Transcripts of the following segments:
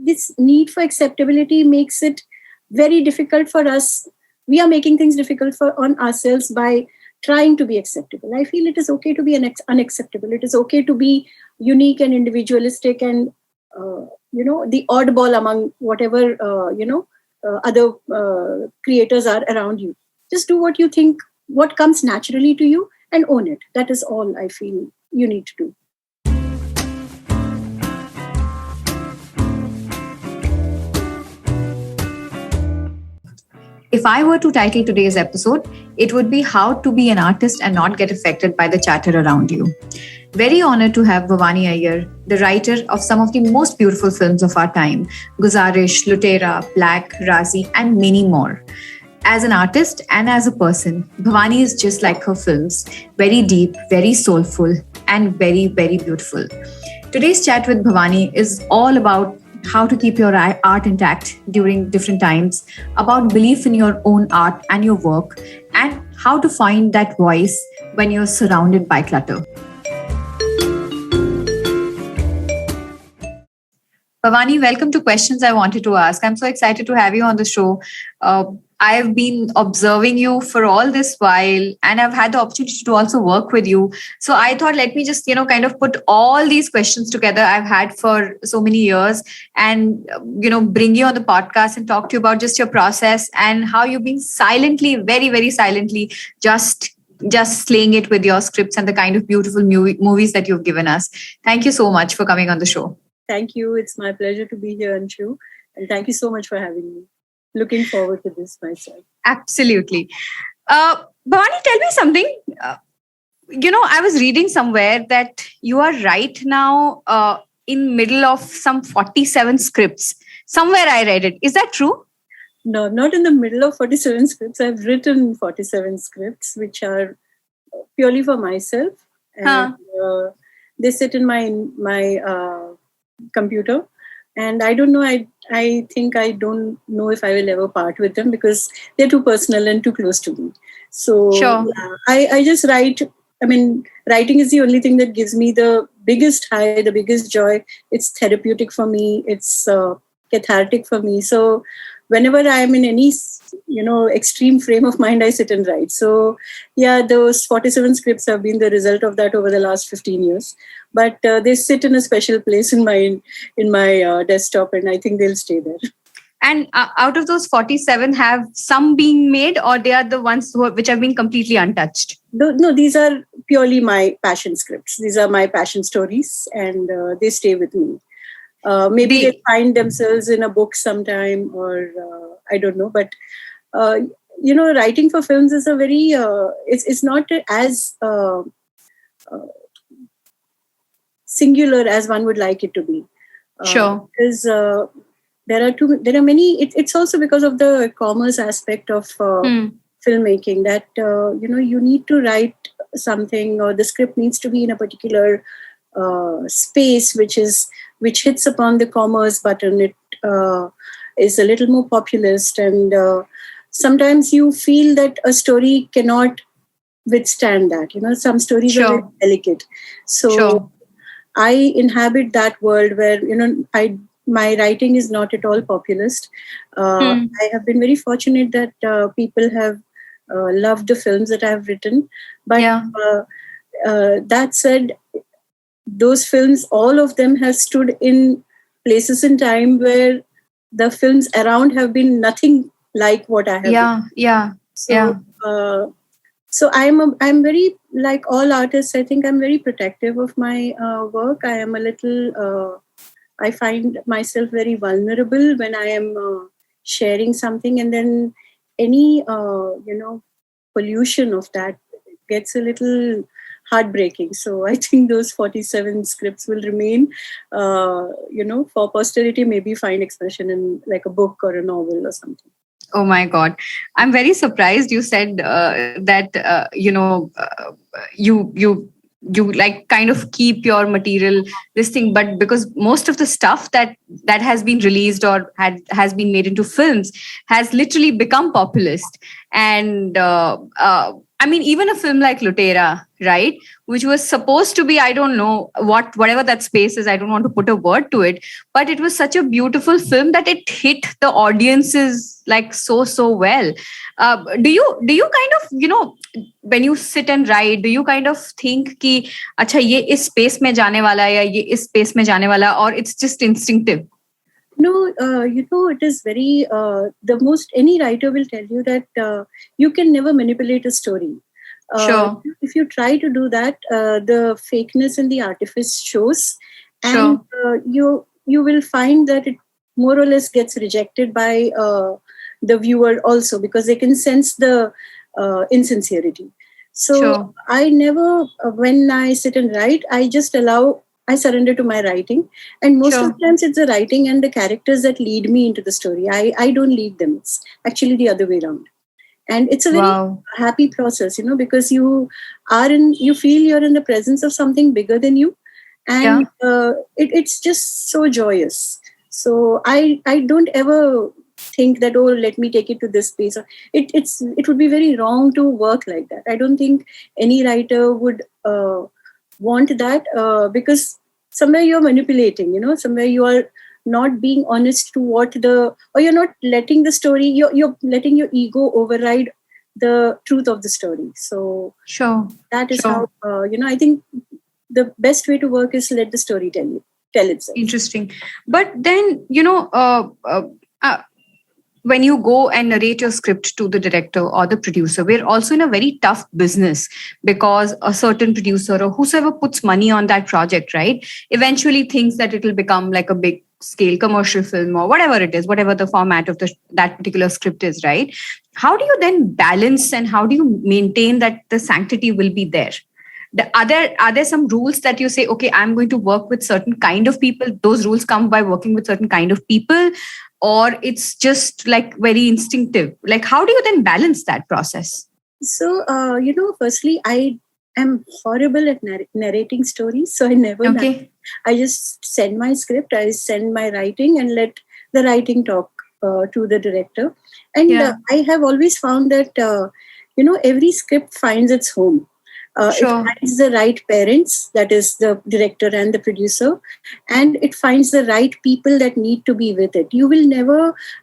this need for acceptability makes it very difficult for us. We are making things difficult on ourselves by trying to be acceptable. I feel it is okay to be unacceptable. It is okay to be unique and individualistic and, the oddball among whatever, other creators are around you. Just do what you think, what comes naturally to you, and own it. That is all I feel you need to do. If I were to title today's episode, it would be How to Be an Artist and Not Get Affected by the Chatter Around You. Very honored to have Bhavani Iyer, the writer of some of the most beautiful films of our time, Guzarish, Lootera, Black, Raazi, and many more. As an artist and as a person, Bhavani is just like her films, very deep, very soulful, and very, very beautiful. Today's chat with Bhavani is all about how to keep your art intact during different times, about belief in your own art and your work, and how to find that voice when you're surrounded by clutter. Bhavani, welcome to Questions I Wanted to Ask. I'm so excited to have you on the show. I've been observing you for all this while, and I've had the opportunity to also work with you. So I thought, let me just, kind of put all these questions together I've had for so many years and, bring you on the podcast and talk to you about just your process and how you've been silently, very, very silently, just slaying it with your scripts and the kind of beautiful movies that you've given us. Thank you so much for coming on the show. Thank you. It's my pleasure to be here, Anshu. And thank you so much for having me. Looking forward to this myself. Absolutely. Bhavani, tell me something. I was reading somewhere that you are right now in middle of some 47 scripts. Somewhere I read it. Is that true? No, not in the middle of 47 scripts. I've written 47 scripts, which are purely for myself. And they sit in my computer. And I don't know, I think I don't know if I will ever part with them because they're too personal and too close to me. So sure. I just write. I mean, writing is the only thing that gives me the biggest high, the biggest joy. It's therapeutic for me. It's cathartic for me. So whenever I'm in any, extreme frame of mind, I sit and write. So yeah, those 47 scripts have been the result of that over the last 15 years. But they sit in a special place in my desktop, and I think they'll stay there. And out of those 47, have some been made, or they are the ones which have been completely untouched? No, these are purely my passion scripts. These are my passion stories, and they stay with me. Maybe they find themselves in a book sometime, or I don't know. But writing for films is a very it's not as singular as one would like it to be. Sure. Because there are many. It's also because of the commerce aspect of filmmaking that you need to write something, or the script needs to be in a particular space which hits upon the commerce button. It is a little more populist, and sometimes you feel that a story cannot withstand that. Some stories sure. are very delicate. So sure. I inhabit that world where my writing is not at all populist. I have been very fortunate that people have loved the films that I have written. But that said, those films, all of them have stood in places in time where the films around have been nothing like what I have written. So I'm very, like all artists, I think I'm very protective of my work. I am a little, I find myself very vulnerable when I am sharing something, and then any, pollution of that gets a little heartbreaking. So I think those 47 scripts will remain, for posterity, maybe find expression in like a book or a novel or something. Oh my God. I'm very surprised you said that, you like kind of keep your material this thing, but because most of the stuff that has been released or has been made into films has literally become populist. And I mean, even a film like Lootera, right, which was supposed to be, I don't know whatever that space is. I don't want to put a word to it, but it was such a beautiful film that it hit the audiences like so well. Do you kind of, when you sit and write, do you kind of think कि अच्छा ये इस space में जाने वाला है या ये इस space में जाने वाला, or it's just instinctive? No, it is very, any writer will tell you that you can never manipulate a story. Sure. If you try to do that, the fakeness and the artifice shows. And you will find that it more or less gets rejected by the viewer also, because they can sense the insincerity. So I never, when I sit and write, I surrender to my writing. And most of the times it's the writing and the characters that lead me into the story. I don't lead them. It's actually the other way around. And it's a very happy process, because you feel you're in the presence of something bigger than you. And it's just so joyous. So I don't ever think that, oh, let me take it to this space. It would be very wrong to work like that. I don't think any writer would want that, because somewhere you're manipulating, somewhere you are not being honest to or you're not letting the story, you're letting your ego override the truth of the story. So that is how, I think the best way to work is let the story tell itself. Interesting. But then, when you go and narrate your script to the director or the producer, we're also in a very tough business, because a certain producer or whosoever puts money on that project, right, eventually thinks that it will become like a big scale commercial film or whatever it is, whatever the format of that particular script is, right? How do you then balance and how do you maintain that the sanctity will be there? Are there some rules that you say, okay, I'm going to work with certain kind of people, those rules come by working with certain kind of people, or it's just like very instinctive? Like, how do you then balance that process? So, firstly, I am horrible at narrating stories. So I never I just send my script, I send my writing and let the writing talk to the director. And I have always found that, every script finds its home. It finds the right parents, that is the director and the producer, and it finds the right people that need to be with it.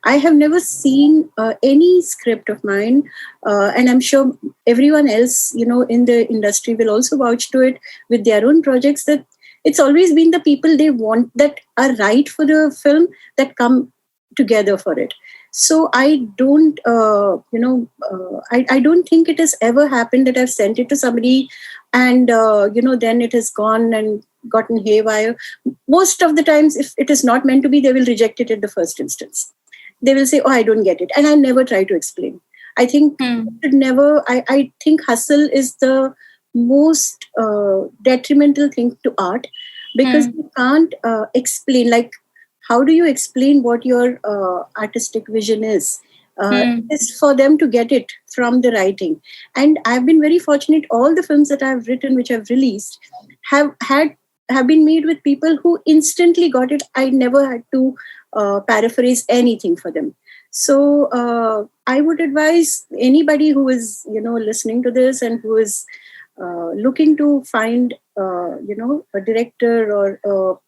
I have never seen any script of mine, and I'm sure everyone else, in the industry will also vouch to it with their own projects, that it's always been the people they want that are right for the film that come together for it. So I don't, I don't think it has ever happened that I've sent it to somebody and, then it has gone and gotten haywire. Most of the times, if it is not meant to be, they will reject it at the first instance. They will say, oh, I don't get it. And I never try to explain. I think I think hustle is the most detrimental thing to art, because you can't explain, like, how do you explain what your artistic vision is? It's for them to get it from the writing. And I've been very fortunate. All the films that I've written, which I've released, have been made with people who instantly got it. I never had to paraphrase anything for them. So I would advise anybody who is, listening to this and who is looking to find, a director or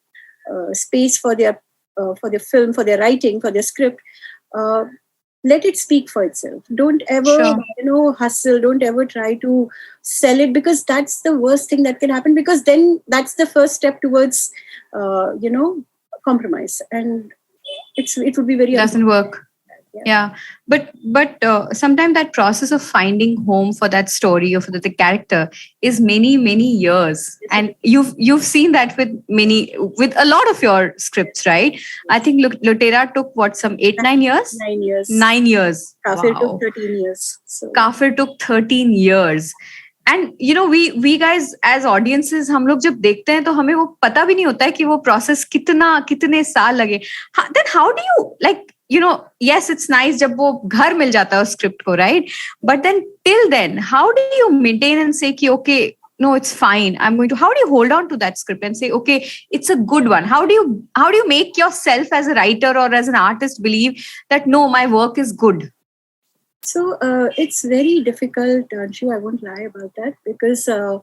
space for their film, for their writing, for their script, let it speak for itself. Don't ever, hustle. Don't ever try to sell it, because that's the worst thing that can happen, because then that's the first step towards, compromise. And it would be very... Doesn't work. Yeah. But sometimes that process of finding home for that story or for the character is many years. Yes. And you've seen that with a lot of your scripts, right? I think Lootera took some 8-9 years? 9 years. 9 years. Kafir took 13 years. So. Kafir took 13 years. And we guys as audiences, हम लोग जब देखते हैं तो हमें वो पता भी नहीं होता है कि वो process कितने साल लगे. Then how do you, like, yes, it's nice जब वो घर मिल जाता है उस script को, right? But then till then, how do you maintain and say कि okay, no, it's fine, how do you hold on to that script and say, okay, it's a good one? How do you make yourself as a writer or as an artist believe that no, my work is good? So it's very difficult, Anshu. I won't lie about that, because uh,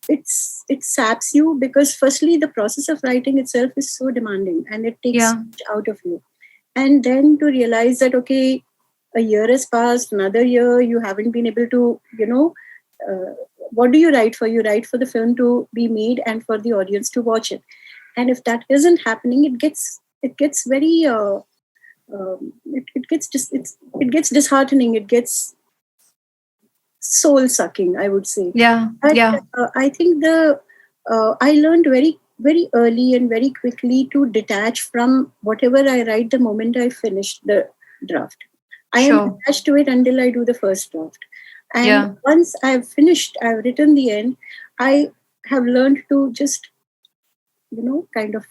it saps you, because firstly the process of writing itself is so demanding and it takes so Yeah. much out of you. And then to realize that, okay, a year has passed, another year you haven't been able to, uh, what do you write for? You write for the film to be made and for the audience to watch it. And if that isn't happening, it gets very it gets disheartening. It gets soul sucking, I would say. Yeah. But Yeah. I think I learned very early and very quickly to detach from whatever I write the moment I finish the draft. I am Sure. attached to it until I do the first draft. And Yeah. once I've finished, I've written the end, I have learned to just, kind of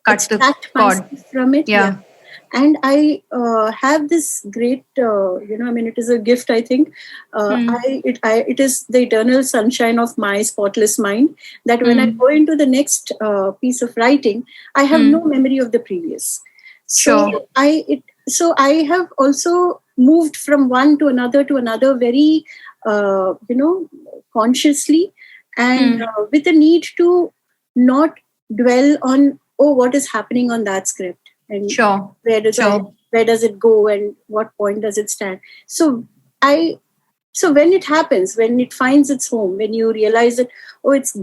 Cut the extract cord. myself from it. Yeah. Yeah. And I have this great, I mean, it is a gift, I think. Hmm. It is the eternal sunshine of my spotless mind, that when I Hmm. go into the next piece of writing, I have no Hmm. memory of the previous. So Sure. I have also moved from one to another very, consciously, and Hmm. with the need to not dwell on, oh, what is happening on that script, and Sure. where does I Sure. where does it go, and what point does it stand. I so when it happens, when it finds its home, when you realize that, oh, it's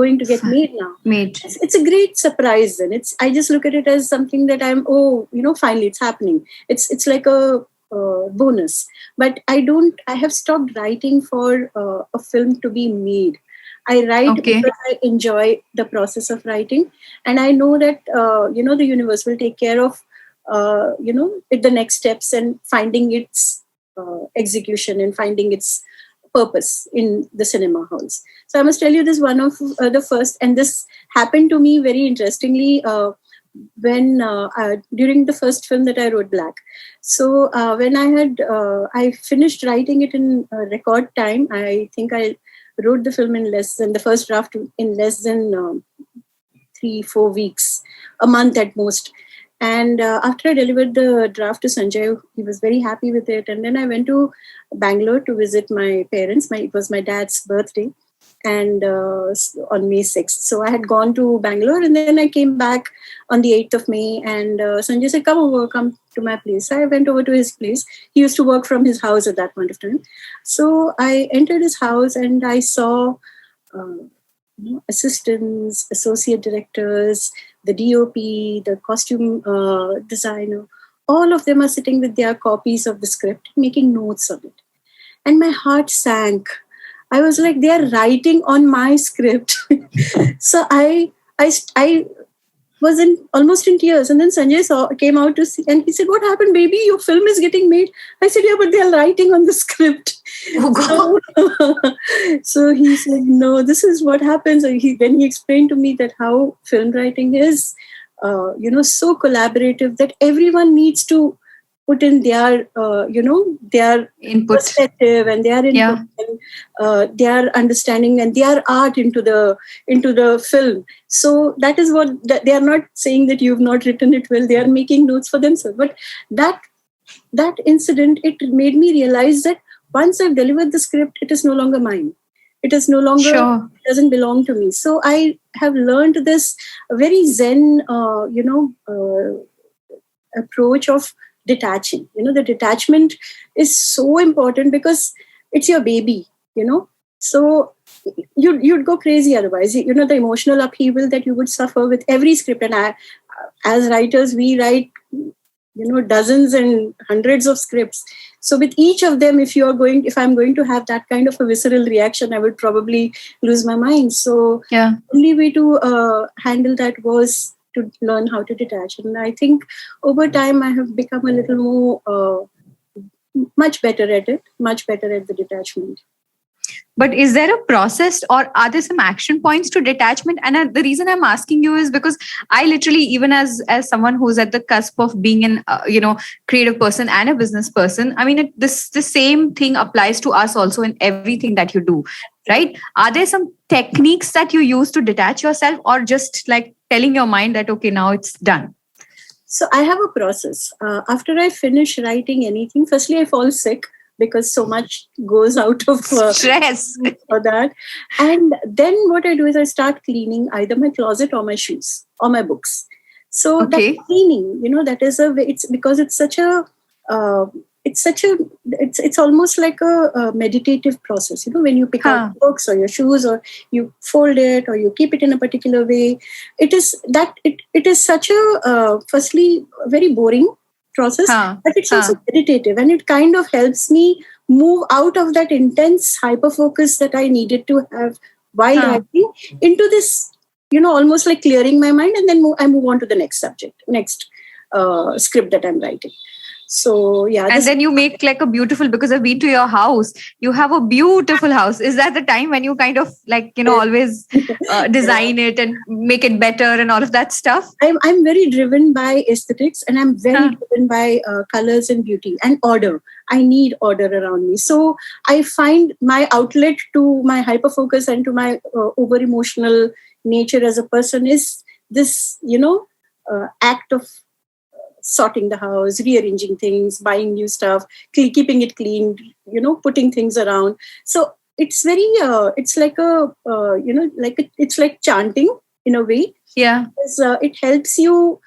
going to get made now, Made. it's a great surprise. Then I just look at it as something that I'm, oh, finally it's happening. It's like a bonus. But I have stopped writing for a film to be made. I write Okay. because I enjoy the process of writing, and I know that the universe will take care of the next steps, and finding its execution, and finding its purpose in the cinema halls. So I must tell you, this one of the first, and this happened to me very interestingly when during the first film that I wrote, Black. So when I finished writing it in record time. I think I wrote the film in less than the first draft in less than 3-4 weeks, a month at most. And after I delivered the draft to Sanjay, he was very happy with it. And then I went to Bangalore to visit my parents. It was my dad's birthday, and on May 6th. So I had gone to Bangalore, and then I came back on the 8th of May. And Sanjay said, "Come over, come to my place." So I went over to his place. He used to work from his house at that point of time. So I entered his house, and I saw uh, assistants, associate directors, the DOP, the costume designer. All of them are sitting with their copies of the script, making notes on it. And my heart sank. I was like, they are writing on my script. So I was in almost in tears. And then Sanjay came out to see, and he said, "What happened, baby? Your film is getting made." I said, "Yeah, but they are writing on the script." Oh God. So, so he said, "No, this is what happens." And then he explained to me that how film writing is, so collaborative, that everyone needs to put in their Input. perspective and their input, Yeah. and their understanding and their art into the film. So that is what they are not saying, that you've not written it well. They are making notes for themselves. But that that incident, it made me realize that once I've delivered the script, it is no longer mine. It is no longer, Sure. it doesn't belong to me. So I have learned this very zen, approach of detaching. The detachment is so important, because it's your baby. So you'd go crazy otherwise. The emotional upheaval that you would suffer with every script. And as writers, we write dozens and hundreds of scripts. So with each of them, if I'm going to have that kind of a visceral reaction, I would probably lose my mind. So Yeah. only way to handle that was to learn how to detach. And I think over time I have become a little more much better at it, much better at the detachment. But is there a process, or are there some action points to detachment? And the reason I'm asking you is because I literally, even as someone who's at the cusp of being an creative person and a business person, I mean, this the same thing applies to us also in everything that you do, right? Are there some techniques that you use to detach yourself, or just like telling your mind that okay, now it's done? So I have a process. After I finish writing anything, firstly I fall sick because so much goes out of stress for that. And then what I do is I start cleaning either my closet or my shoes or my books. So that Okay. cleaning, that is it's because it's such a uh, it's almost like a meditative process. When you pick out books or your shoes, or you fold it, or you keep it in a particular way, it is such a firstly very boring process, but it's also meditative, and it kind of helps me move out of that intense hyper focus that I needed to have while writing into this, almost like clearing my mind, and then I move on to the next next script that I'm writing. So yeah, and then you make like a beautiful, because I've been to your house, you have a beautiful house. Is that the time when you kind of like always design it and make it better and all of that stuff? I'm very driven by aesthetics, and I'm very driven by colors and beauty and order. I need order around me, so I find my outlet to my hyper focus and to my over emotional nature as a person is this act of sorting the house, rearranging things, buying new stuff, keeping it clean, putting things around. So it's very, it's like it's like chanting in a way. Yeah. Because, it helps you,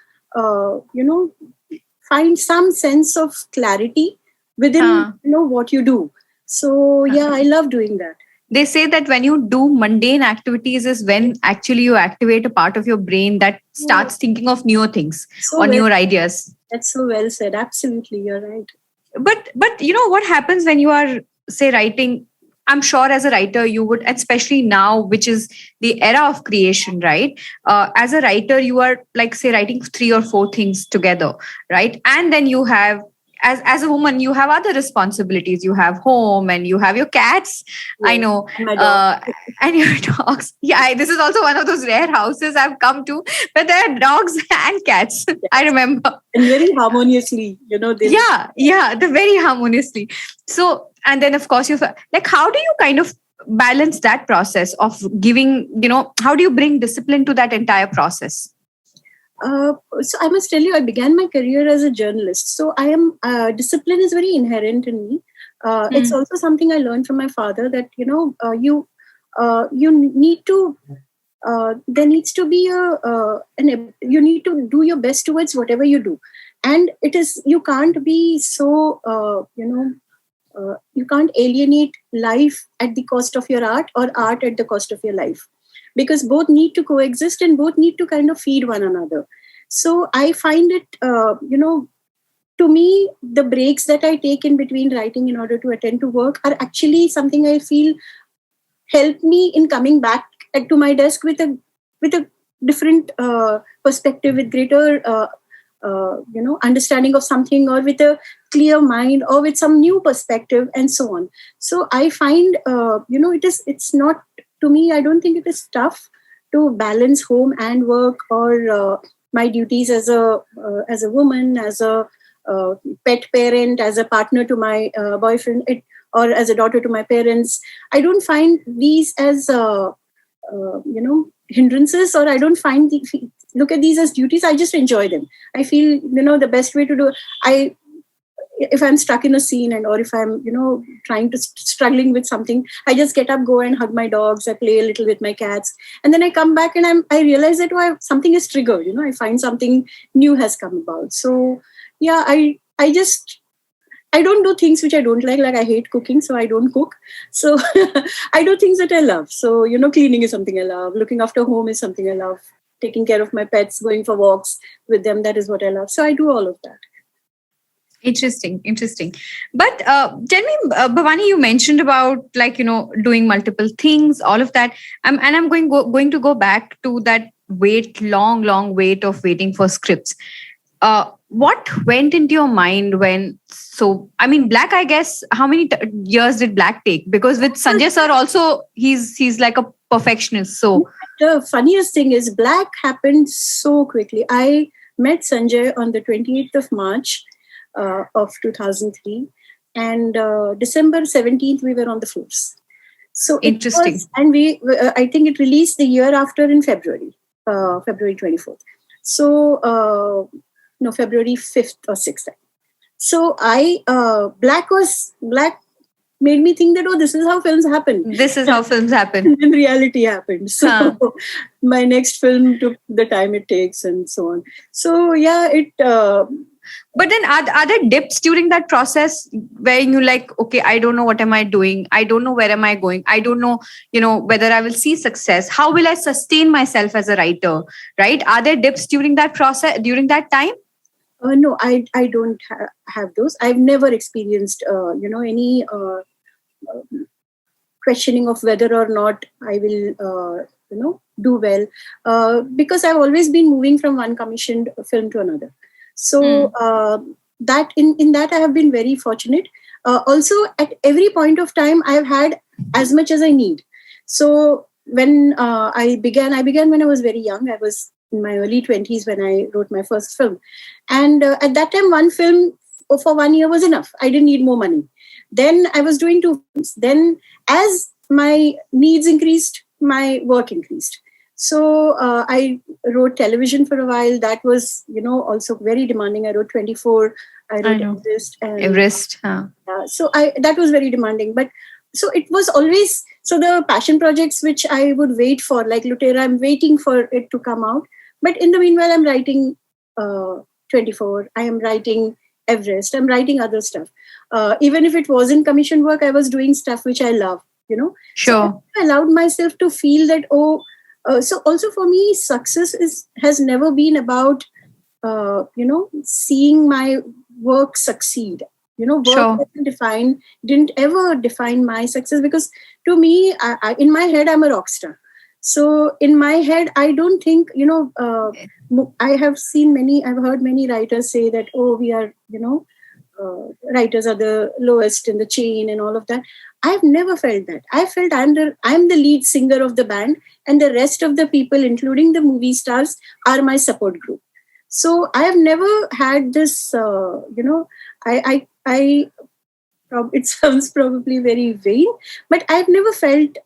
find some sense of clarity within, what you do. So yeah, I love doing that. They say that when you do mundane activities is when actually you activate a part of your brain that starts thinking of newer things or newer ideas. That's so well said. Absolutely, you're right. But what happens when you are, say, writing? I'm sure as a writer you would, especially now, which is the era of creation, right? As a writer, you are like, say, writing 3 or 4 things together, right? And then you have, as a woman, you have other responsibilities. You have home and you have your cats. Yeah. I know. And your dogs. Yeah, this is also one of those rare houses I've come to, but there are dogs and cats. Yes. I remember. And very harmoniously, they're very harmoniously. So, and then of course, like, how do you kind of balance that process of giving, how do you bring discipline to that entire process? So I must tell you, I began my career as a journalist. So I am discipline is very inherent in me. It's also something I learned from my father that you need to. There needs to be you need to do your best towards whatever you do, and you can't be so you can't alienate life at the cost of your art, or art at the cost of your life, because both need to coexist and both need to kind of feed one another. So I find it, to me, the breaks that I take in between writing in order to attend to work are actually something I feel help me in coming back to my desk with a different perspective, with greater understanding of something, or with a clear mind, or with some new perspective, and so on. So I find it's not, to me, I don't think it is tough to balance home and work, or my duties as a woman, as a pet parent, as a partner to my boyfriend, or as a daughter to my parents. I don't find these as hindrances, or I don't look at these as duties. I just enjoy them. I feel the best way to do it, if I'm stuck in a scene, or if I'm trying to struggling with something, I just get up, go and hug my dogs, I play a little with my cats, and then I come back and I realize that something is triggered. I find something new has come about. So yeah, I don't do things which I don't like. Like, I hate cooking, so I don't cook. So I do things that I love. So, cleaning is something I love. Looking after home is something I love. Taking care of my pets, going for walks with them, that is what I love. So I do all of that. Interesting. But tell me, Bhavani, you mentioned about doing multiple things, all of that. I'm going to go back to that long wait of waiting for scripts. What went into your mind when? So, I mean, Black, I guess, how many years did Black take? Because with Sanjay sir also, he's like a perfectionist. So the funniest thing is, Black happened so quickly. I met Sanjay on the 28th of March of 2003, and December 17th we were on the floors. So interesting. And I think it released the year after, in February 24th. So no, February 5th or 6th. So Black made me think that, oh, this is how films happen. This is how films happen. And then reality happened. So my next film took the time it takes and so on. So yeah, but then are there dips during that process where you like, okay, I don't know what am I doing? I don't know where am I going? I don't know, whether I will see success. How will I sustain myself as a writer? Right? Are there dips during that process, during that time? No, I don't have those. I've never experienced, any questioning of whether or not I will, do well, because I've always been moving from one commissioned film to another. So that in that I have been very fortunate. Also, at every point of time, I've had as much as I need. So when I began when I was very young. I was in my early 20s when I wrote my first film. And at that time, one film for 1 year was enough. I didn't need more money. Then I was doing 2 films. Then as my needs increased, my work increased. So I wrote television for a while. That was, also very demanding. I wrote 24. I wrote Everest. Everest. Huh. So that was very demanding. But so it was always, so the passion projects which I would wait for, like Lootera, I'm waiting for it to come out. But in the meanwhile, I'm writing 24. I am writing Everest. I'm writing other stuff. Even if it wasn't commission work, I was doing stuff which I love, Sure. So I allowed myself to feel that, so also for me, success has never been about, seeing my work succeed. Work Sure. didn't ever define my success, because to me, in my head, I'm a rock star. So in my head, I don't think, I've heard many writers say that, oh, we are, writers are the lowest in the chain and all of that. I've never felt that. I felt I'm the lead singer of the band, and the rest of the people, including the movie stars, are my support group. So I have never had this, it sounds probably very vain, but I've never felt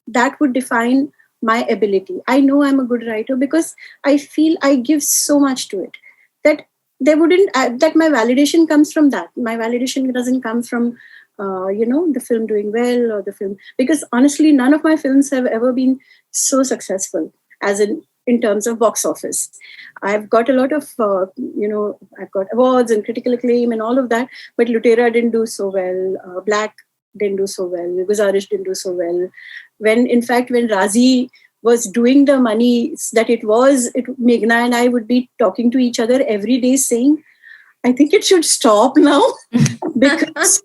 that would define my ability. I know I'm a good writer because I feel I give so much to it that they wouldn't, that my validation comes from that. My validation doesn't come from, the film doing well or the film, because honestly, none of my films have ever been so successful as in terms of box office. I've got a lot of, I've got awards and critical acclaim and all of that, but Lootera didn't do so well. Black didn't do so well. Guzarish didn't do so well. When Raazi was doing the money that Meghna and I would be talking to each other every day saying, I think it should stop now because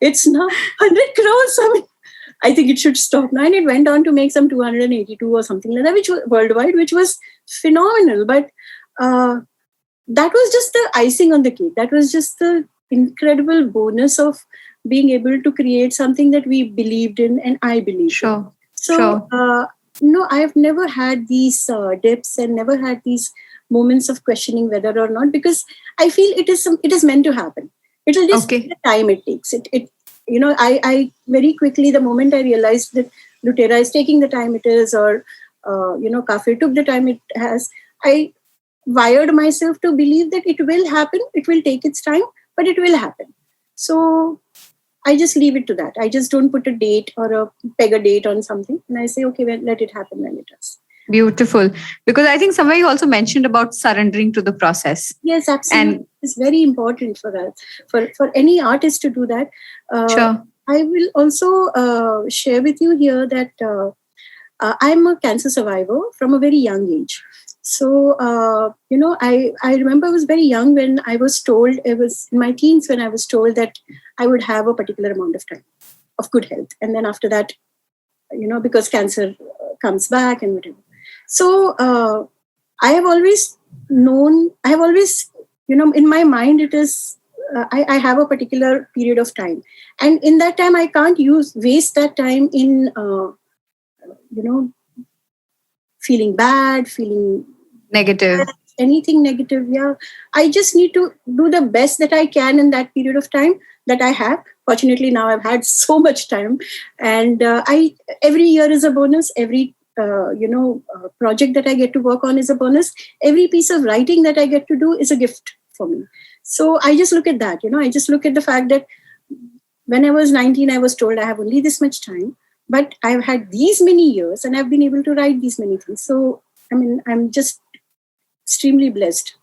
it's now 100 crores. I mean, I think it should stop now. And it went on to make some 282 or something like that, which was worldwide, which was phenomenal. But that was just the icing on the cake. That was just the incredible bonus of being able to create something that we believed in and I believed in. So, no, I've never had these dips and never had these moments of questioning whether or not, because I feel it is meant to happen. It'll just take the time it takes. I very quickly, the moment I realized that Lootera is taking the time it is, or Kafir took the time it has, I wired myself to believe that it will happen. It will take its time, but it will happen. So I just leave it to that. I just don't put a date or peg a date on something, and I say, okay, well, let it happen when it does. Beautiful. Because I think somewhere you also mentioned about surrendering to the process. Yes, absolutely. And it's very important for that, for any artist to do that. Sure. I will also share with you here that I'm a cancer survivor from a very young age. So, I remember I was very young when I was told, it was in my teens when I was told that I would have a particular amount of time of good health. And then after that, because cancer comes back and whatever. So I have always known, in my mind, it is, I have a particular period of time. And in that time, I can't waste that time in, feeling bad, feeling negative, anything negative. Yeah. I just need to do the best that I can in that period of time that I have. Fortunately, now I've had so much time, and every year is a bonus. Every project that I get to work on is a bonus. Every piece of writing that I get to do is a gift for me. So I just look at that. I just look at the fact that when I was 19, I was told I have only this much time, but I've had these many years and I've been able to write these many things. So, I'm just extremely blessed.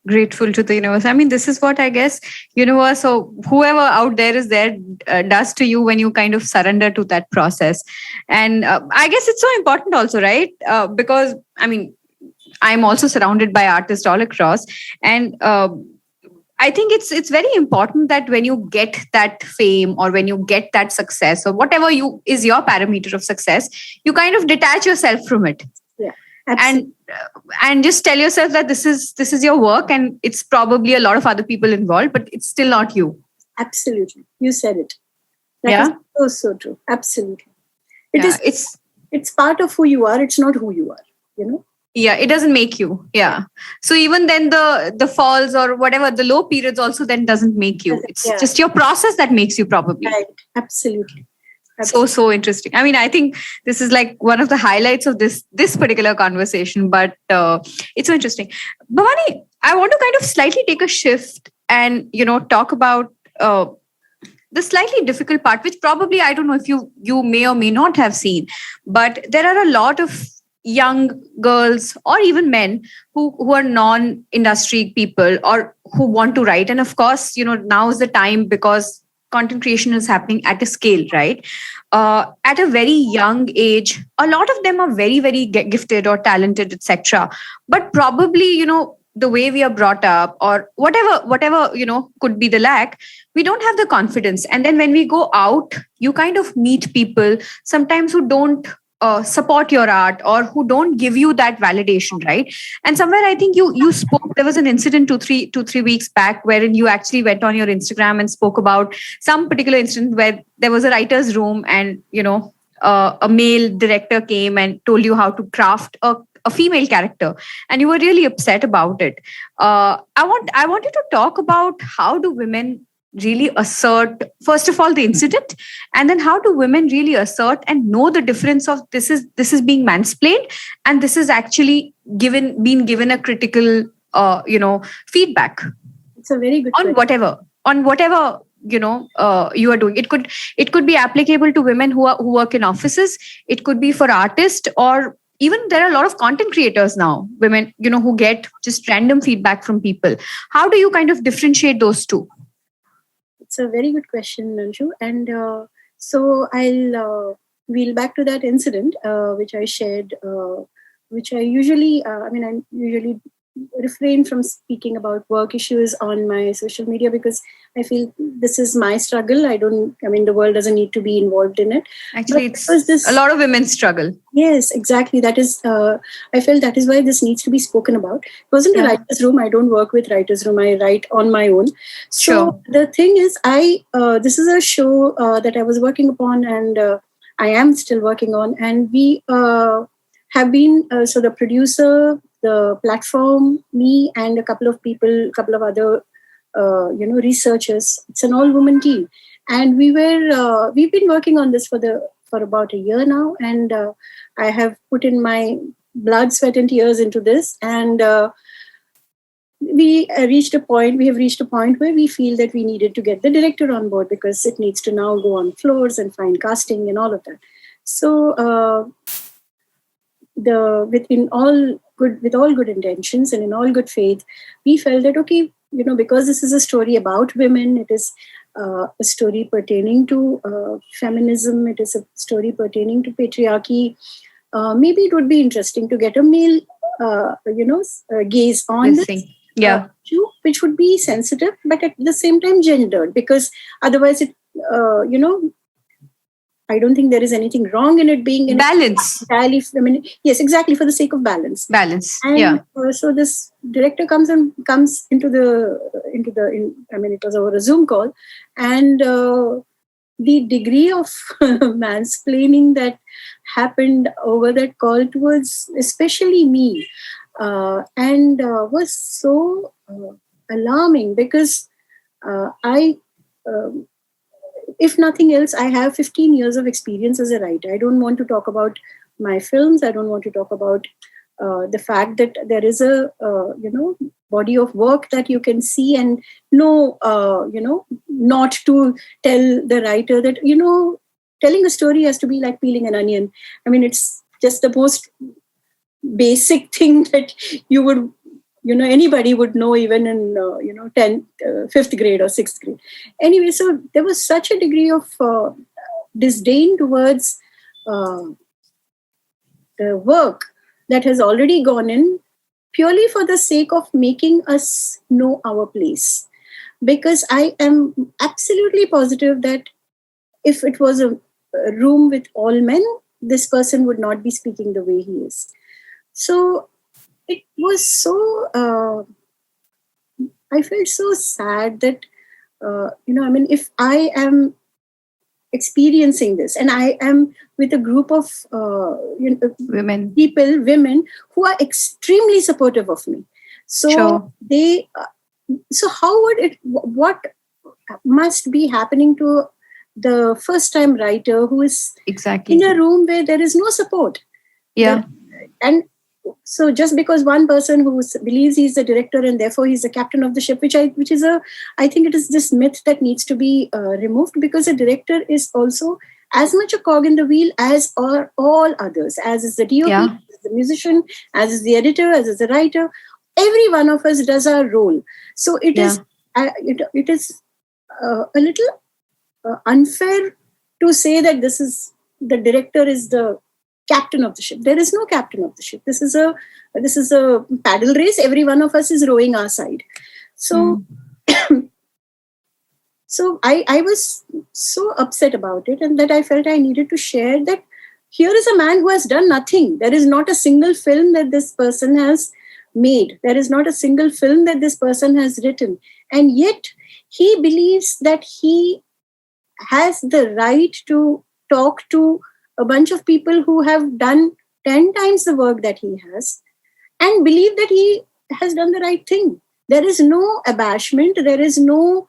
Grateful to the universe. This is what I guess universe or whoever out there is there does to you when you kind of surrender to that process. And I guess it's so important also, right? Because I'm also surrounded by artists all across, and I think it's very important that when you get that fame or when you get that success or whatever is your parameter of success, you kind of detach yourself from it. Yeah. Absolutely. And just tell yourself that this is your work and it's probably a lot of other people involved, but it's still not you. Absolutely, you said it. That is so true. Absolutely, it's part of who you are. It's not who you are. Yeah, it doesn't make you. Yeah. So even then the falls or whatever, the low periods also then doesn't make you. It's just your process that makes you probably. Right. Absolutely. So interesting. I think this is like one of the highlights of this particular conversation, but it's so interesting. Bhavani, I want to kind of slightly take a shift and talk about the slightly difficult part, which probably I don't know if you may or may not have seen, but there are a lot of young girls or even men who are non-industry people or who want to write, and of course now is the time because content creation is happening at a scale, right? At a very young age, a lot of them are very, very gifted or talented, etc. But probably, the way we are brought up or whatever, could be the lack, we don't have the confidence. And then when we go out, you kind of meet people sometimes who don't support your art or who don't give you that validation, right? And somewhere I think you spoke, there was an incident 2-3 weeks back wherein you actually went on your Instagram and spoke about some particular incident where there was a writer's room and a male director came and told you how to craft a female character, and you were really upset about it. I wanted to talk about how do women really assert, first of all, the incident, and then how do women really assert and know the difference of this is being mansplained and this is actually being given a critical feedback. It's a very good on question. whatever you are doing. It could be applicable to women who work in offices. It could be for artists, or even there are a lot of content creators now, women who get just random feedback from people. How do you kind of differentiate those two? It's a very good question, Anshu. And so I'll wheel back to that incident, which I shared, which I usually, I usually refrain from speaking about work issues on my social media because I feel this is my struggle. The world doesn't need to be involved in it. Actually, a lot of women struggle. Yes, exactly. That is, I felt that is why this needs to be spoken about. It wasn't a writer's room. I don't work with writer's room. I write on my own. So the thing is, this is a show that I was working upon and I am still working on. And we have been, so the producer, the platform, me and a couple of other researchers. It's an all-woman team, and we've been working on this for about a year now, and I have put in my blood, sweat, and tears into this, and we have reached a point where we feel that we needed to get the director on board because it needs to now go on floors and find casting and all of that. So with all good intentions and in all good faith, we felt that okay, because this is a story about women, it is a story pertaining to feminism, it is a story pertaining to patriarchy. Maybe it would be interesting to get a male, gaze on this thing. Issue, which would be sensitive, but at the same time gendered, because otherwise it, I don't think there is anything wrong in it being in balance. Entirely feminine. Yes, exactly, for the sake of balance. And so this director comes into the. It was over a Zoom call, and the degree of mansplaining that happened over that call towards especially me, and was so alarming because I. If nothing else, I have 15 years of experience as a writer. I don't want to talk about my films. I don't want to talk about the fact that there is a body of work that you can see and know, not to tell the writer that, telling a story has to be like peeling an onion. I mean, it's just the most basic thing that you would, anybody would know, even in 10th, 5th grade or 6th grade. Anyway, so there was such a degree of disdain towards the work that has already gone in, purely for the sake of making us know our place. Because I am absolutely positive that if it was a room with all men, this person would not be speaking the way he is. So it was so, I felt so sad that, if I am experiencing this and I am with a group of women who are extremely supportive of me. So sure. So how would it, what must be happening to the first time writer who is exactly in a room where there is no support? Yeah. And so just because one person who believes he's the director and therefore he's the captain of the ship, which is I think it is this myth that needs to be removed, because a director is also as much a cog in the wheel as are all others, as is the DOP, as is the musician, as is the editor, as is the writer. Every one of us does our role. So it is it is a little unfair to say that this is the director is the captain of the ship. There is no captain of the ship. This is a paddle race. Every one of us is rowing our side. So so I was so upset about it, and that I felt I needed to share that here is a man who has done nothing. There is not a single film that this person has made. There is not a single film that this person has written. And yet he believes that he has the right to talk to a bunch of people who have done 10 times the work that he has and believe that he has done the right thing. There is no abashment. There is no,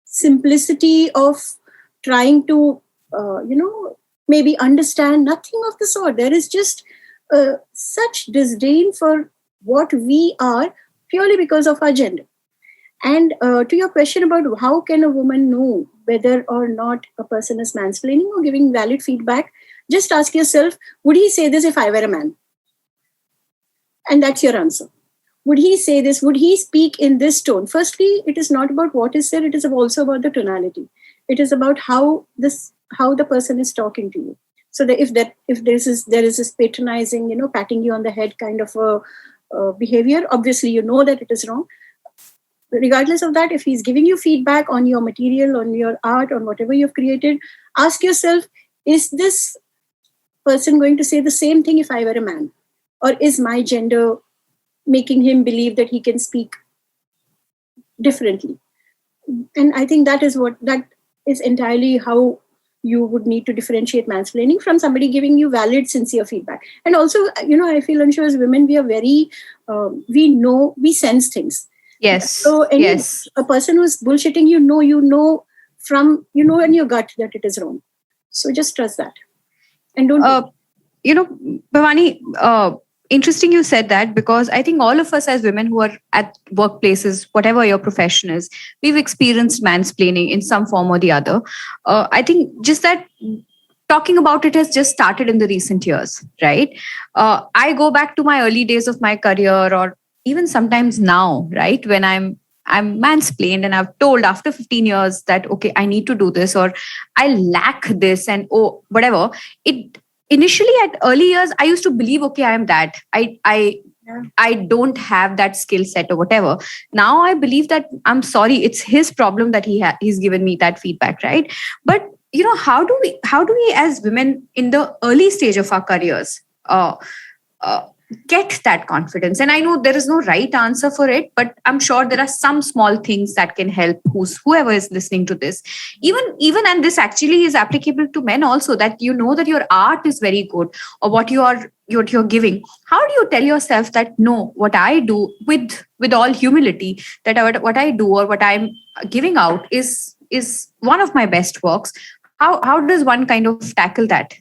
simplicity of trying to, maybe understand. Nothing of the sort. There is just such disdain for what we are purely because of our gender. And to your question about how can a woman know whether or not a person is mansplaining or giving valid feedback, just ask yourself, would he say this if I were a man? And that's your answer. Would he say this? Would he speak in this tone? Firstly, it is not about what is said. It is also about the tonality. It is about how the person is talking to you. So that if there is this patronizing, patting you on the head kind of a behavior, obviously you know that it is wrong. Regardless of that, if he's giving you feedback on your material, on your art, on whatever you've created, ask yourself, is this person going to say the same thing if I were a man? Or is my gender making him believe that he can speak differently? And I think that is entirely how you would need to differentiate mansplaining from somebody giving you valid, sincere feedback. And also, I feel, Anshu, as women, we are very, we sense things. Yes. So a person who's bullshitting, from, in your gut that it is wrong. So just trust that. And don't... Bhavani, interesting you said that, because I think all of us as women who are at workplaces, whatever your profession is, we've experienced mansplaining in some form or the other. I think just that talking about it has just started in the recent years, right? I go back to my early days of my career, or even sometimes now, right, when I'm mansplained and I've told after 15 years that, okay, I need to do this, or I lack this, and whatever. It initially, at early years, I used to believe, okay, I am that. I don't have that skill set or whatever. Now I believe that, I'm sorry, it's his problem that he's given me that feedback, right? But how do we as women in the early stage of our careers get that confidence? And I know there is no right answer for it, but I'm sure there are some small things that can help whoever is listening to this. Even and this actually is applicable to men also, that that your art is very good, or what you're giving. How do you tell yourself that, no, what I do, with all humility, that what I do or what I'm giving out is one of my best works? How does one kind of tackle that?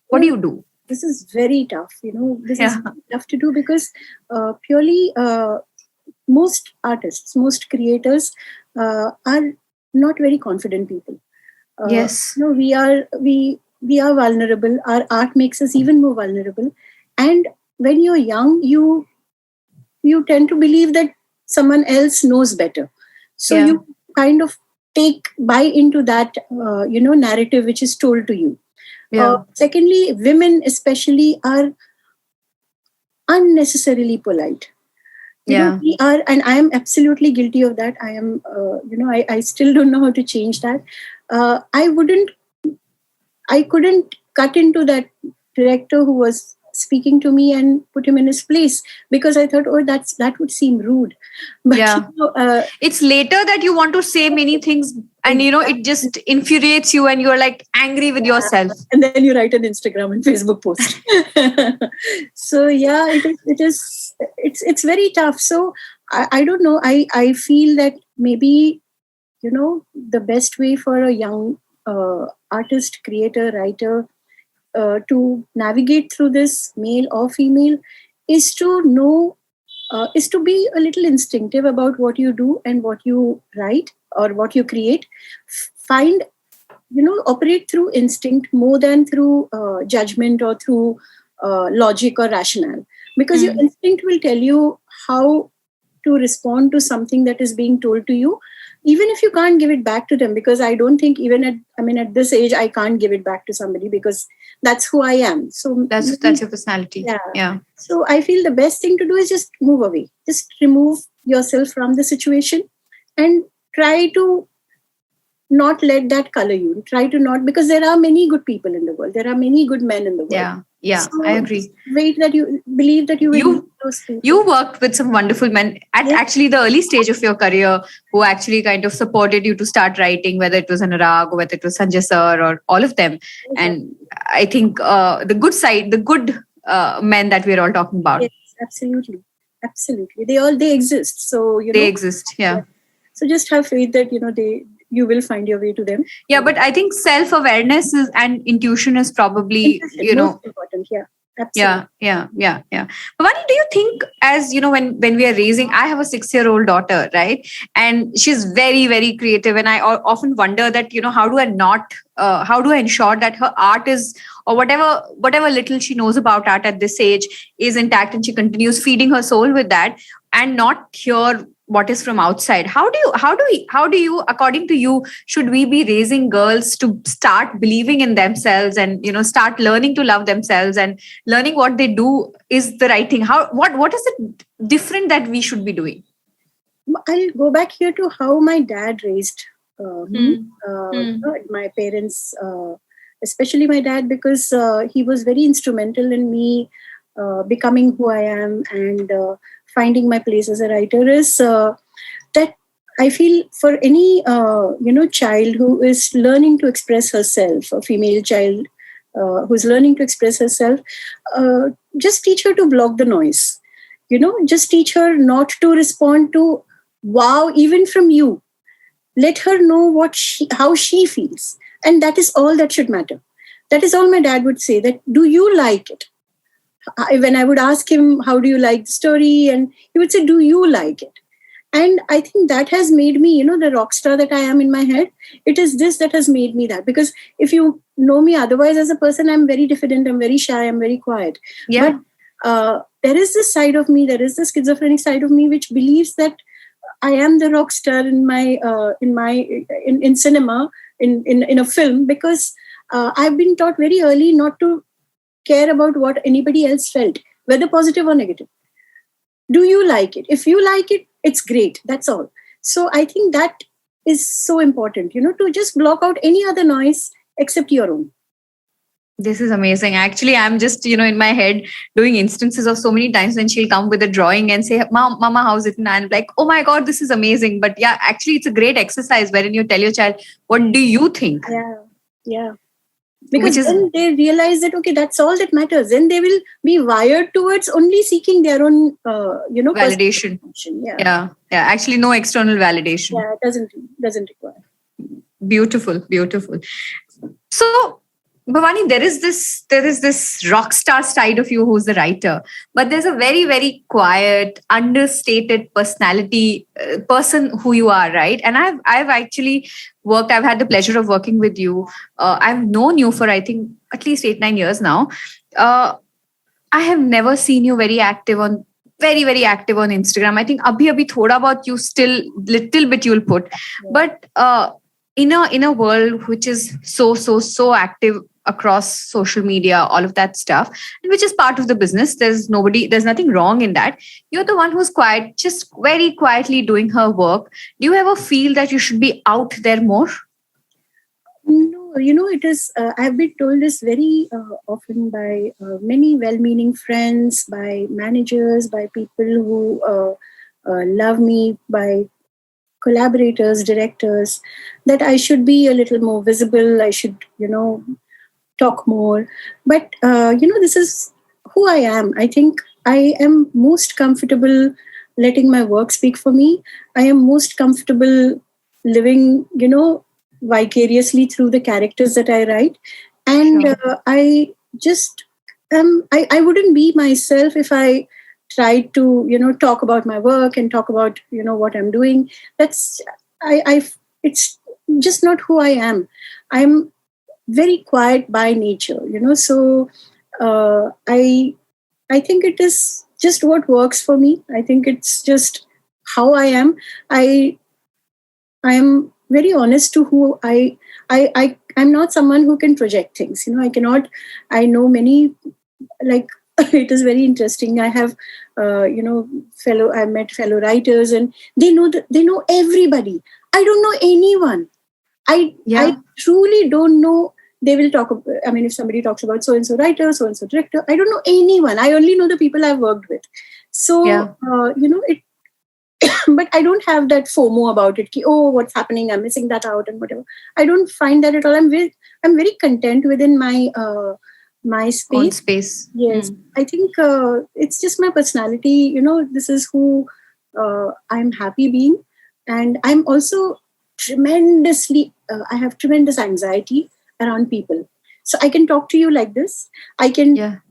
What do you do? This is very tough. This is Yeah. tough to do because purely most artists, most creators are not very confident people. Yes. We are vulnerable. Our art makes us even more vulnerable. And when you're young, you tend to believe that someone else knows better. So Yeah. you kind of buy into that narrative which is told to you. Yeah. Secondly, women especially are unnecessarily polite. Yeah. We are, and I am absolutely guilty of that. I am, I still don't know how to change that. I couldn't cut into that director who was speaking to me and put him in his place, because I thought, oh, that would seem rude. But Yeah. It's later that you want to say many things, and it just infuriates you, and you're like angry with yourself. And then you write an Instagram and Facebook post. So yeah, it's very tough. So I don't know. I feel that maybe the best way for a young artist, creator, writer to navigate through this, male or female, is to know, is to be a little instinctive about what you do and what you write or what you create. Find, operate through instinct more than through judgment or through logic or rationale, because your instinct will tell you how to respond to something that is being told to you, even if you can't give it back to them. Because I don't think even at this age I can't give it back to somebody, because that's who I am. So that's your personality. Yeah. So I feel the best thing to do is just move away, just remove yourself from the situation, and try to not let that color you. Try to not, because there are many good people in the world. There are many good men in the world. Yeah, so I agree. Wait that you believe that you will meet those people. You worked with some wonderful men at actually the early stage of your career, who actually kind of supported you to start writing, whether it was Anurag or whether it was Sanjay sir or all of them. And I think the good side, the good men that we're all talking about. Yes, absolutely. They exist. So they exist. Yeah. So just have faith that you will find your way to them. Yeah, but I think self-awareness and intuition is probably most important. Yeah. Absolutely. Yeah. Bhavani, do you think, as when we are raising, I have a 6-year-old daughter, right? And she's very, very creative. And I often wonder that, how do I ensure that her art is, or whatever little she knows about art at this age is intact, and she continues feeding her soul with that, and not hear what is from outside. How do you, according to you, should we be raising girls to start believing in themselves and start learning to love themselves and learning what they do is the right thing? What is it different that we should be doing? I'll go back here to how my dad raised me. My parents, especially my dad, because he was very instrumental in me becoming who I am and finding my place as a writer, is that I feel for any child who is learning to express herself, a female child who's learning to express herself, just teach her to block the noise. Just teach her not to respond to wow even from you. Let her know how she feels, and that is all that should matter. That is all my dad would say, that do you like it? When I would ask him, how do you like the story? And he would say, do you like it? And I think that has made me, the rock star that I am in my head. It is this that has made me that. Because if you know me otherwise as a person, I'm very diffident, I'm very shy, I'm very quiet. Yeah. But there is this side of me, there is the schizophrenic side of me, which believes that I am the rock star in cinema, in a film, because I've been taught very early not to care about what anybody else felt, whether positive or negative. Do you like it? If you like it, it's great. That's all. So I think that is so important, to just block out any other noise except your own. This is amazing. Actually, I'm just, in my head doing instances of so many times when she'll come with a drawing and say, Mama, how's it? And I'm like, oh my God, this is amazing. But yeah, actually, it's a great exercise wherein you tell your child, what do you think? Yeah. Because then they realize that, okay, that's all that matters. Then they will be wired towards only seeking their own, validation. Yeah. Actually, no external validation. Yeah, it doesn't require. Beautiful. So, Bhavani, there is this rock star side of you who's the writer, but there's a very, very quiet, understated personality person who you are, right? And I've actually worked. I've had the pleasure of working with you. I've known you for, I think, at least 8 9 years now. Uh, I have never seen you very, very active on Instagram. I think abhi thoda bahut you still little bit you'll put, but in a world which is so active across social media, all of that stuff, which is part of the business. There's nothing wrong in that. You're the one who's quiet, just very quietly doing her work. Do you ever feel that you should be out there more? No, it is. I've been told this very often by many well-meaning friends, by managers, by people who love me, by collaborators, directors, that I should be a little more visible. I should, talk more. But this is who I am. I think I am most comfortable letting my work speak for me. I am most comfortable living, vicariously through the characters that I write. And I just I wouldn't be myself if I tried to, talk about my work and talk about, what I'm doing. That's it's just not who I am. I'm very quiet by nature, so I think it is just what works for me. I think it's just how I am. I am very honest to who I'm not someone who can project things. I cannot. I know many, like, it is very interesting. I have I met fellow writers, and they know everybody. I don't know anyone. I truly don't know. They will talk. I mean, if somebody talks about so and so writer, so and so director, I don't know anyone. I only know the people I've worked with. So it. But I don't have that FOMO about it. Oh, what's happening? I'm missing that out and whatever. I don't find that at all. I'm very content within my my space. Own space. Yes, I think it's just my personality. This is who I'm happy being, and I'm also tremendously. I have tremendous anxiety around people, so I can talk to you like this. I can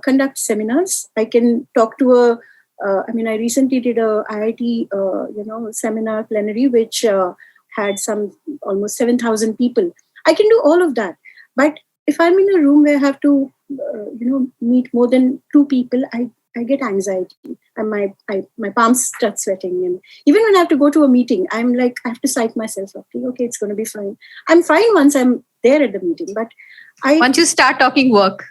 conduct seminars. I can talk to a. I recently did a IIT, seminar plenary, which had some almost 7,000 people. I can do all of that, but if I'm in a room where I have to, meet more than two people, I get anxiety, and my palms start sweating. And even when I have to go to a meeting, I'm like, I have to psych myself up. Okay, it's going to be fine. I'm fine once I'm there at the meeting, but once you start talking work,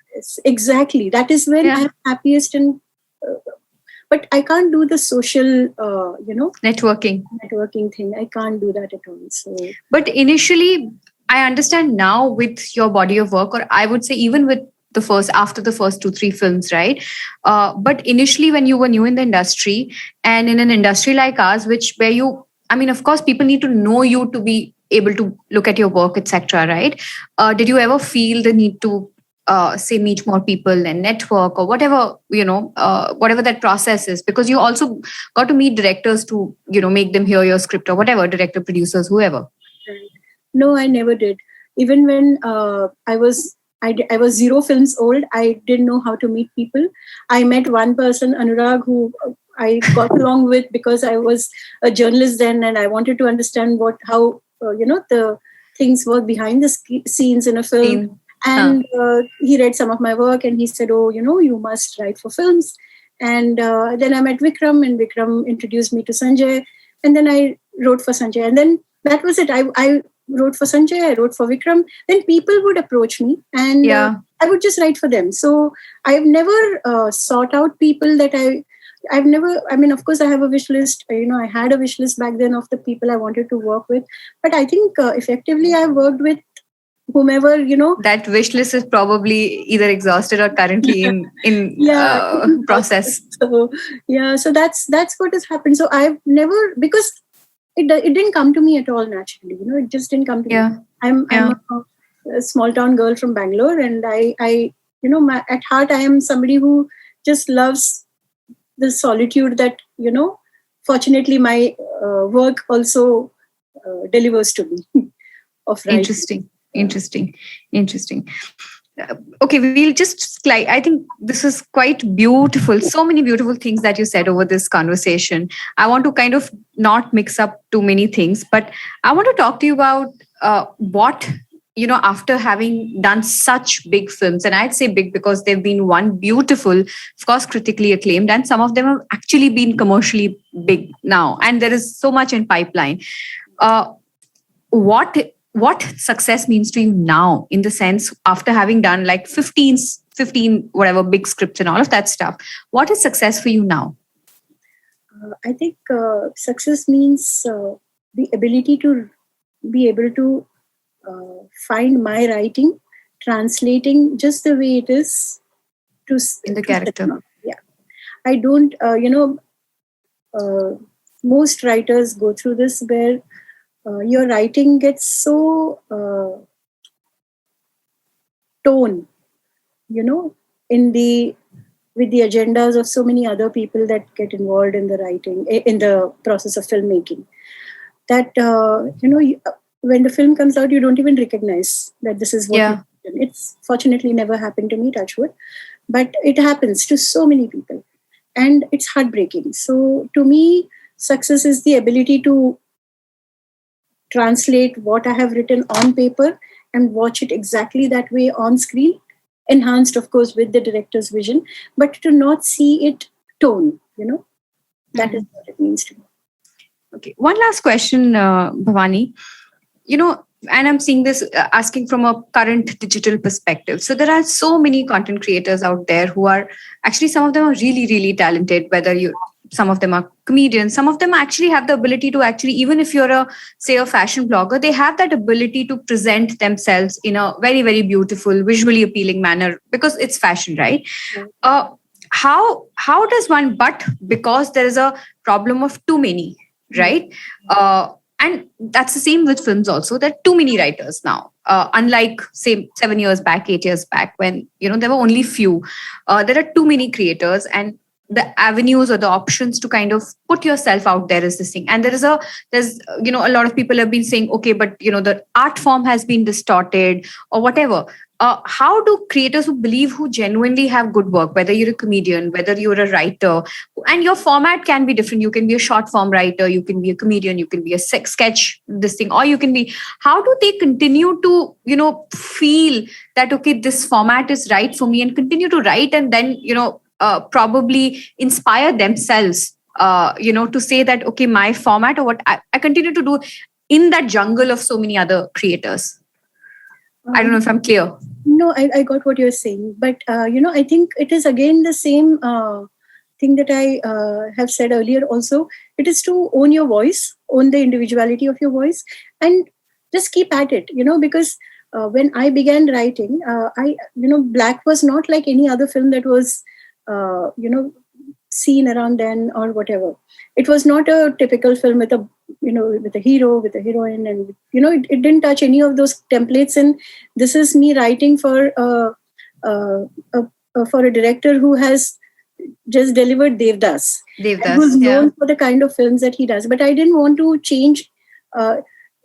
exactly, that is when I'm happiest. And but I can't do the social, networking thing. I can't do that at all. So, but initially, I understand now with your body of work, or I would say even with after the first 2-3 films, right? But initially, when you were new in the industry, and in an industry like ours, of course, people need to know you to be able to look at your work, etc. Right? Did you ever feel the need to say meet more people and network, or whatever whatever that process is, because you also got to meet directors to make them hear your script, or whatever, director, producers, whoever? No, I never did. Even when I was 0 films old, I didn't know how to meet people. I met one person, Anurag, who I got along with because I was a journalist then, and I wanted to understand how the things work behind the scenes in a film. And he read some of my work, and he said, "Oh, you must write for films." And then I met Vikram, and Vikram introduced me to Sanjay, and then I wrote for Sanjay, and then that was it. I wrote for Sanjay, I wrote for Vikram. Then people would approach me, and I would just write for them. So I've never sought out people that I've never. I mean, of course, I have a wish list. I had a wish list back then of the people I wanted to work with, but I think effectively I've worked with whomever. That wish list is probably either exhausted or currently in process. So that's what has happened. So I've never, because it didn't come to me at all naturally. It just didn't come to me. I'm a small town girl from Bangalore, and I at heart I am somebody who just loves the solitude that fortunately my work also delivers to me. Of writing. Interesting. Interesting. Okay, we'll just like, I think this is quite beautiful. So many beautiful things that you said over this conversation. I want to kind of not mix up too many things, but I want to talk to you about what, after having done such big films, and I'd say big because they've been one beautiful, of course, critically acclaimed, and some of them have actually been commercially big now, and there is so much in pipeline. Uh, what success means to you now, in the sense, after having done like 15 whatever big scripts and all of that stuff, what is success for you now? I think success means the ability to be able to find my writing translating just the way it is In the character. cinema. Yeah, I don't most writers go through this, where your writing gets so tone, in the with the agendas of so many other people that get involved in the writing, in the process of filmmaking, that when the film comes out, you don't even recognize that this is what Yeah. it's fortunately never happened to me, touch wood, but it happens to so many people, and it's heartbreaking. So to me, success is the ability to translate what I have written on paper and watch it exactly that way on screen, enhanced, of course, with the director's vision, but to not see it tone, that is what it means to me. Okay. One last question, Bhavani. And I'm seeing this, asking from a current digital perspective. So there are so many content creators out there who are actually, some of them are really, really talented, some of them are comedians, some of them actually have the ability to actually, even if you're a fashion blogger, they have that ability to present themselves in a very, very beautiful, visually appealing manner, because it's fashion, right? Yeah. How does one, but because there is a problem of too many, right? And that's the same with films also. There are too many writers now. Unlike, say, 7 years back, 8 years back, when there were only few. There are too many creators, and the avenues or the options to kind of put yourself out there is this thing. And there's a lot of people have been saying, okay, but the art form has been distorted or whatever. How do creators who genuinely have good work, whether you're a comedian, whether you're a writer, and your format can be different, you can be a short form writer, you can be a comedian, you can be a sketch, this thing, or you can be, how do they continue to feel that, okay, this format is right for me, and continue to write, and then probably inspire themselves to say that, okay, my format, or what I continue to do in that jungle of so many other creators? I don't know if I'm clear. No, I got what you're saying. But, I think it is again the same thing that I have said earlier also. It is to own your voice, own the individuality of your voice, and just keep at it, because when I began writing, Black was not like any other film that was, seen around then or whatever. It was not a typical film with a with a hero, with a heroine, and it didn't touch any of those templates. And this is me writing for for a director who has just delivered Devdas, and who's known for the kind of films that he does. But I didn't want to change.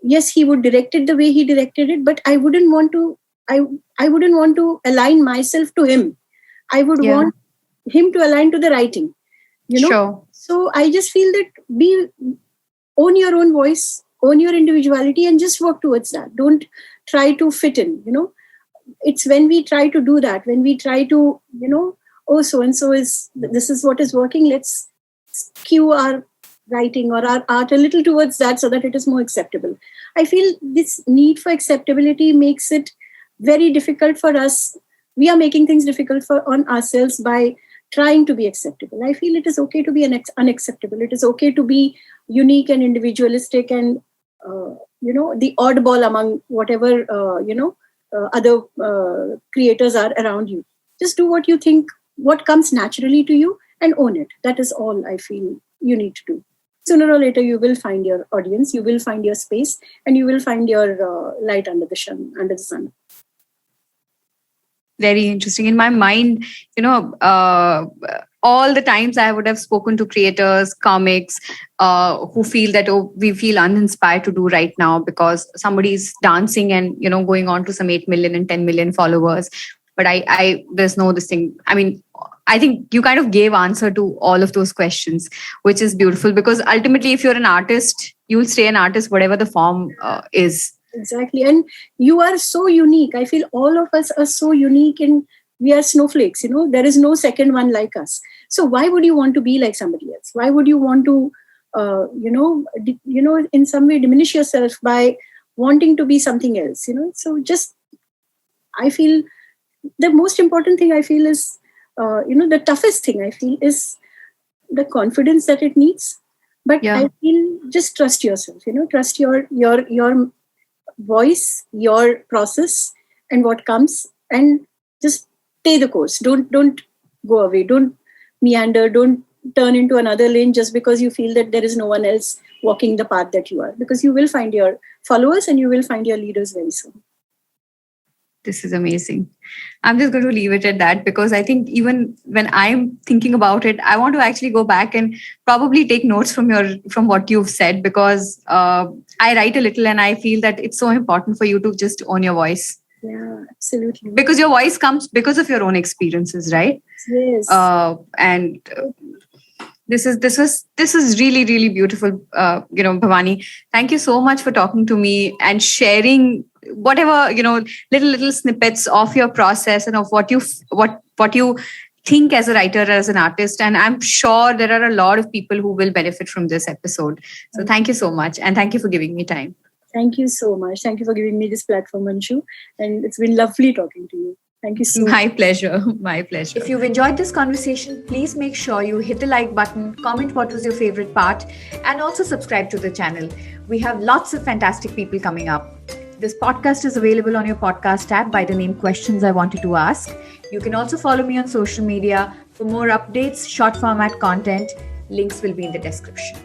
Yes, he would direct it the way he directed it, but I wouldn't want to. I wouldn't want to align myself to him. I would want him to align to the writing. Sure. So I just feel that own your own voice, own your individuality, and just work towards that. Don't try to fit in. It's when we try to do that, when we try to, oh, so and so this is what is working. Let's skew our writing or our art a little towards that so that it is more acceptable. I feel this need for acceptability makes it very difficult for us. We are making things difficult on ourselves by trying to be acceptable. I feel it is okay to be unacceptable. It is okay to be unique and individualistic and, the oddball among whatever, other creators are around you. Just do what you think, what comes naturally to you, and own it. That is all I feel you need to do. Sooner or later, you will find your audience, you will find your space, and you will find your light under the sun. Very interesting. In my mind, all the times I would have spoken to creators, comics, who feel that, oh, we feel uninspired to do right now because somebody's dancing and, going on to some 8 million and 10 million followers. But there's no this thing. I mean, I think you kind of gave answer to all of those questions, which is beautiful, because ultimately, if you're an artist, you'll stay an artist, whatever the form is. Exactly. And you are so unique. I feel all of us are so unique, and we are snowflakes, there is no second one like us. So why would you want to be like somebody else? Why would you want to, in some way diminish yourself by wanting to be something else, So just, I feel the most important thing I feel is, the toughest thing I feel is the confidence that it needs. But I feel just trust yourself, trust your voice, your process, and what comes, and just stay the course. Don't go away. Don't meander. Don't turn into another lane just because you feel that there is no one else walking the path that you are. Because you will find your followers and you will find your leaders very soon. This is amazing. I'm just going to leave it at that, because I think even when I'm thinking about it, I want to actually go back and probably take notes from what you've said, because I write a little and I feel that it's so important for you to just own your voice. Yeah, absolutely. Because your voice comes because of your own experiences, right? Yes. And this is really, really beautiful. Bhavani, thank you so much for talking to me and sharing whatever, little snippets of your process and of what you think as a writer, as an artist. And I'm sure there are a lot of people who will benefit from this episode. So thank you so much. And thank you for giving me time. Thank you so much. Thank you for giving me this platform, Anshu. And it's been lovely talking to you. Thank you so much. My pleasure. My pleasure. If you've enjoyed this conversation, please make sure you hit the like button, comment what was your favorite part, and also subscribe to the channel. We have lots of fantastic people coming up. This podcast is available on your podcast app by the name Questions I Wanted to Ask. You can also follow me on social media for more updates, short format content. Links will be in the description.